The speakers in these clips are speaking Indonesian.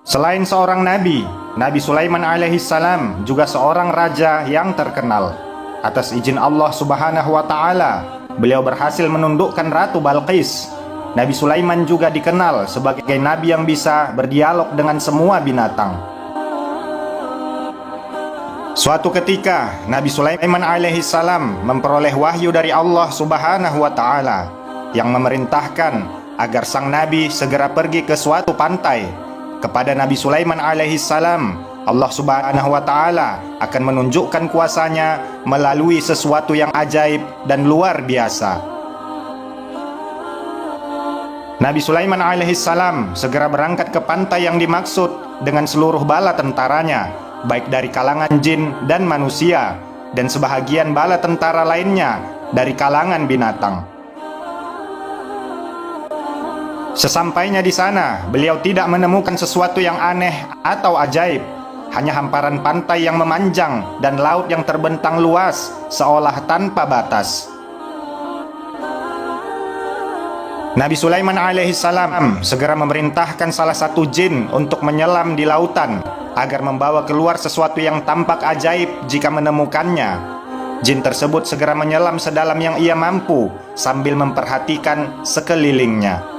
Selain seorang nabi, Nabi Sulaiman alaihissalam juga seorang raja yang terkenal. Atas izin Allah Subhanahu wa taala, beliau berhasil menundukkan Ratu Balqis. Nabi Sulaiman juga dikenal sebagai nabi yang bisa berdialog dengan semua binatang. Suatu ketika, Nabi Sulaiman alaihissalam memperoleh wahyu dari Allah Subhanahu wa taala yang memerintahkan agar sang nabi segera pergi ke suatu pantai. Kepada Nabi Sulaiman alaihissalam, Allah Subhanahu wa taala akan menunjukkan kuasanya melalui sesuatu yang ajaib dan luar biasa. Nabi Sulaiman alaihissalam segera berangkat ke pantai yang dimaksud dengan seluruh bala tentaranya, baik dari kalangan jin dan manusia, dan sebahagian bala tentara lainnya dari kalangan binatang. Sesampainya di sana, beliau tidak menemukan sesuatu yang aneh atau ajaib, hanya hamparan pantai yang memanjang dan laut yang terbentang luas seolah tanpa batas. Nabi Sulaiman alaihissalam segera memerintahkan salah satu jin untuk menyelam di lautan agar membawa keluar sesuatu yang tampak ajaib jika menemukannya. Jin tersebut segera menyelam sedalam yang ia mampu sambil memperhatikan sekelilingnya.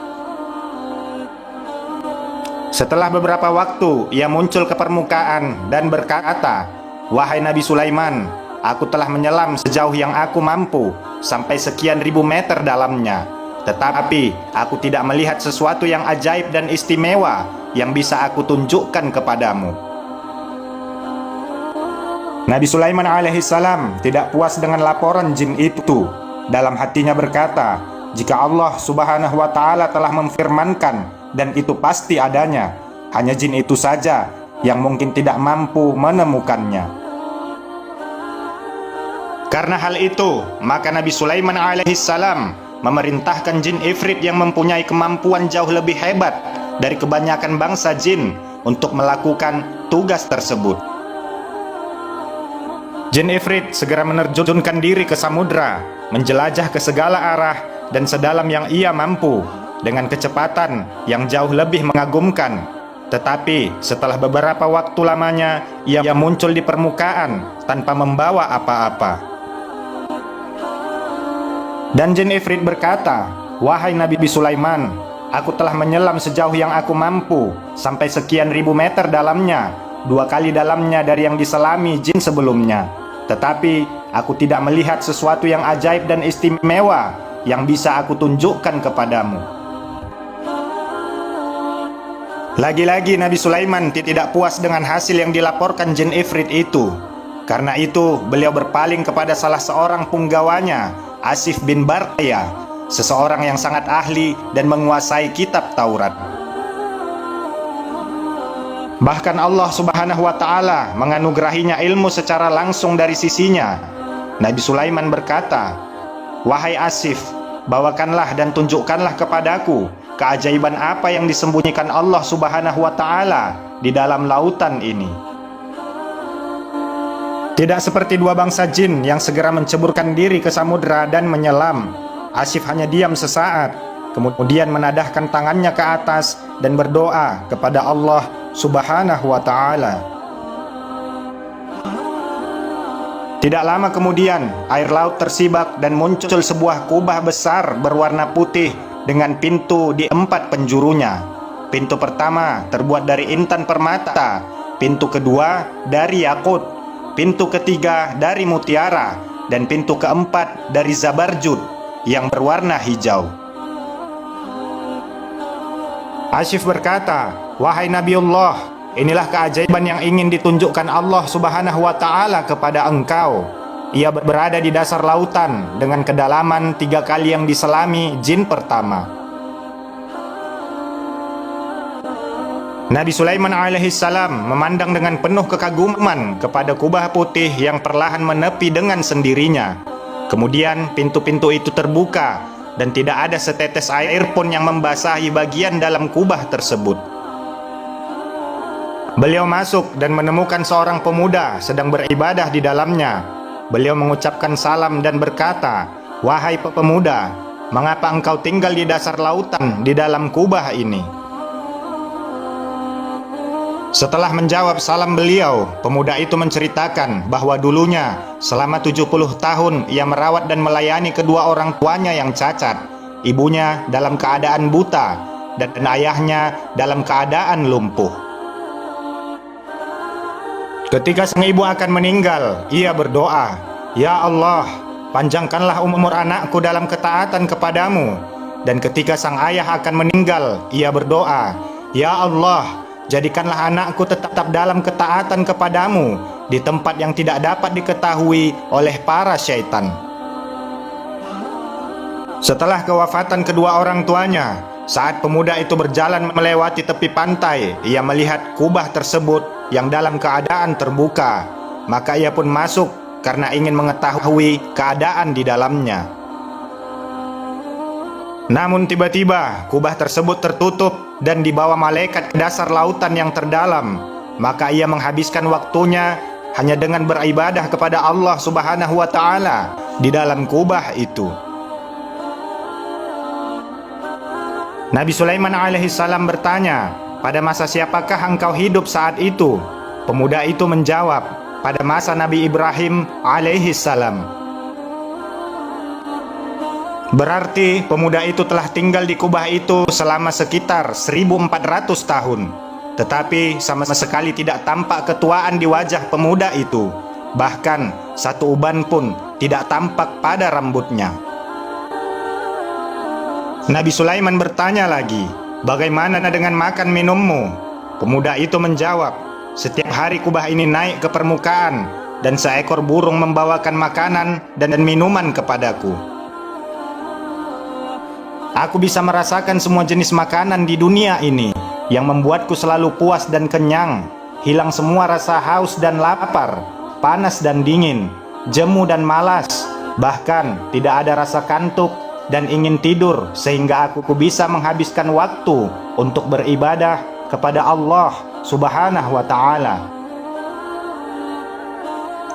Setelah beberapa waktu, ia muncul ke permukaan dan berkata, "Wahai Nabi Sulaiman, aku telah menyelam sejauh yang aku mampu, sampai sekian ribu meter dalamnya. Tetapi, aku tidak melihat sesuatu yang ajaib dan istimewa yang bisa aku tunjukkan kepadamu." Nabi Sulaiman alaihissalam tidak puas dengan laporan jin itu. Dalam hatinya berkata, jika Allah Subhanahu wa taala telah memfirmankan dan itu pasti adanya, hanya jin itu saja yang mungkin tidak mampu menemukannya. Karena hal itu, maka Nabi Sulaiman alaihissalam memerintahkan jin Ifrit yang mempunyai kemampuan jauh lebih hebat dari kebanyakan bangsa jin untuk melakukan tugas tersebut. Jin Ifrit segera menerjunkan diri ke samudra, menjelajah ke segala arah dan sedalam yang ia mampu dengan kecepatan yang jauh lebih mengagumkan. Tetapi setelah beberapa waktu lamanya, ia muncul di permukaan tanpa membawa apa-apa. Dan jin Ifrit berkata, "Wahai Nabi Sulaiman, aku telah menyelam sejauh yang aku mampu, sampai sekian ribu meter dalamnya, 2 kali dalamnya dari yang diselami jin sebelumnya. Tetapi aku tidak melihat sesuatu yang ajaib dan istimewa yang bisa aku tunjukkan kepadamu." Lagi-lagi Nabi Sulaiman tidak puas dengan hasil yang dilaporkan jin Ifrit itu. Karena itu beliau berpaling kepada salah seorang punggawanya, Asif bin Barqiyah, seseorang yang sangat ahli dan menguasai kitab Taurat. Bahkan Allah Subhanahu wa taala menganugerahinya ilmu secara langsung dari sisinya. Nabi Sulaiman berkata, "Wahai Asif, bawakanlah dan tunjukkanlah kepadaku keajaiban apa yang disembunyikan Allah Subhanahu wa taala di dalam lautan ini." Tidak seperti dua bangsa jin yang segera menceburkan diri ke samudra dan menyelam, Asif hanya diam sesaat, kemudian menadahkan tangannya ke atas dan berdoa kepada Allah Subhanahu wa taala. Tidak lama kemudian, air laut tersibak dan muncul sebuah kubah besar berwarna putih dengan pintu di 4 penjurunya. Pintu pertama terbuat dari intan permata, pintu kedua dari yakut, pintu ketiga dari mutiara, dan pintu keempat dari zabarjud yang berwarna hijau. Asif berkata, "Wahai Nabiullah, inilah keajaiban yang ingin ditunjukkan Allah Subhanahu wa taala kepada engkau. Ia berada di dasar lautan dengan kedalaman 3 kali yang diselami jin pertama." Nabi Sulaiman alaihissalam memandang dengan penuh kekaguman kepada kubah putih yang perlahan menepi dengan sendirinya. Kemudian pintu-pintu itu terbuka dan tidak ada setetes air pun yang membasahi bagian dalam kubah tersebut. Beliau masuk dan menemukan seorang pemuda sedang beribadah di dalamnya. Beliau mengucapkan salam dan berkata, "Wahai pemuda, mengapa engkau tinggal di dasar lautan di dalam kubah ini?" Setelah menjawab salam beliau, pemuda itu menceritakan bahwa dulunya selama 70 tahun ia merawat dan melayani kedua orang tuanya yang cacat, ibunya dalam keadaan buta dan ayahnya dalam keadaan lumpuh. Ketika sang ibu akan meninggal, ia berdoa, "Ya Allah, panjangkanlah umur anakku dalam ketaatan kepadamu." Dan ketika sang ayah akan meninggal, ia berdoa, "Ya Allah, jadikanlah anakku tetap dalam ketaatan kepadamu di tempat yang tidak dapat diketahui oleh para syaitan." Setelah kewafatan kedua orang tuanya, saat pemuda itu berjalan melewati tepi pantai, ia melihat kubah tersebut yang dalam keadaan terbuka. Maka ia pun masuk karena ingin mengetahui keadaan di dalamnya. Namun tiba-tiba kubah tersebut tertutup dan dibawa malaikat ke dasar lautan yang terdalam. Maka ia menghabiskan waktunya hanya dengan beribadah kepada Allah Subhanahu wa Ta'ala di dalam kubah itu. Nabi Sulaiman alaihissalam bertanya, "Pada masa siapakah engkau hidup saat itu?" Pemuda itu menjawab, "Pada masa Nabi Ibrahim alaihissalam." Berarti pemuda itu telah tinggal di kubah itu selama sekitar 1400 tahun. Tetapi sama sekali tidak tampak ketuaan di wajah pemuda itu. Bahkan satu uban pun tidak tampak pada rambutnya. Nabi Sulaiman bertanya lagi, "Bagaimana dengan makan minummu?" Pemuda itu menjawab, "Setiap hari kubah ini naik ke permukaan dan seekor burung membawakan makanan dan minuman kepadaku. Aku bisa merasakan semua jenis makanan di dunia ini yang membuatku selalu puas dan kenyang. Hilang semua rasa haus dan lapar, panas dan dingin, jemu dan malas. Bahkan tidak ada rasa kantuk dan ingin tidur, sehingga aku bisa menghabiskan waktu untuk beribadah kepada Allah Subhanahu wa Ta'ala."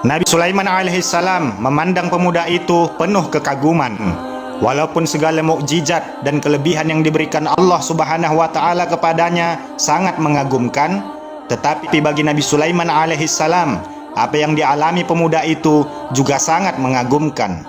Nabi Sulaiman alaihissalam memandang pemuda itu penuh kekaguman. Walaupun segala mukjizat dan kelebihan yang diberikan Allah Subhanahu wa Ta'ala kepadanya sangat mengagumkan, tetapi bagi Nabi Sulaiman alaihissalam, apa yang dialami pemuda itu juga sangat mengagumkan.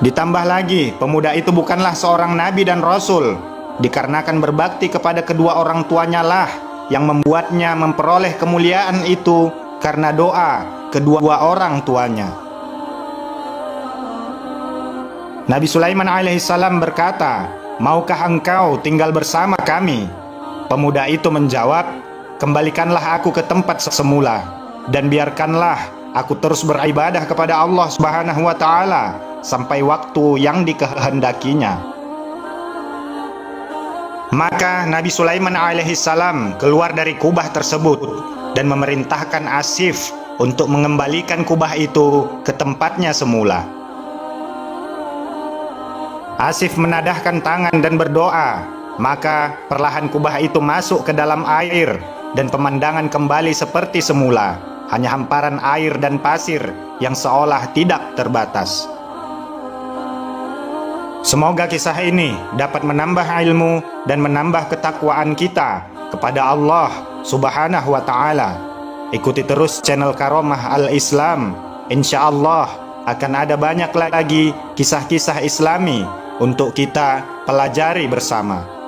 Ditambah lagi, pemuda itu bukanlah seorang nabi dan rasul, dikarenakan berbakti kepada kedua orang tuanya lah yang membuatnya memperoleh kemuliaan itu karena doa kedua orang tuanya. Nabi Sulaiman alaihissalam berkata, "Maukah engkau tinggal bersama kami?" Pemuda itu menjawab, "Kembalikanlah aku ke tempat semula dan biarkanlah aku terus beribadah kepada Allah Subhanahu wa Ta'ala sampai waktu yang dikehendakinya." Maka Nabi Sulaiman alaihissalam keluar dari kubah tersebut dan memerintahkan Asif untuk mengembalikan kubah itu ke tempatnya semula. Asif menadahkan tangan dan berdoa, maka perlahan kubah itu masuk ke dalam air dan pemandangan kembali seperti semula, hanya hamparan air dan pasir yang seolah tidak terbatas. Semoga kisah ini dapat menambah ilmu dan menambah ketakwaan kita kepada Allah Subhanahu wa Ta'ala. Ikuti terus channel Karomah Al-Islam. Insya Allah akan ada banyak lagi kisah-kisah Islami untuk kita pelajari bersama.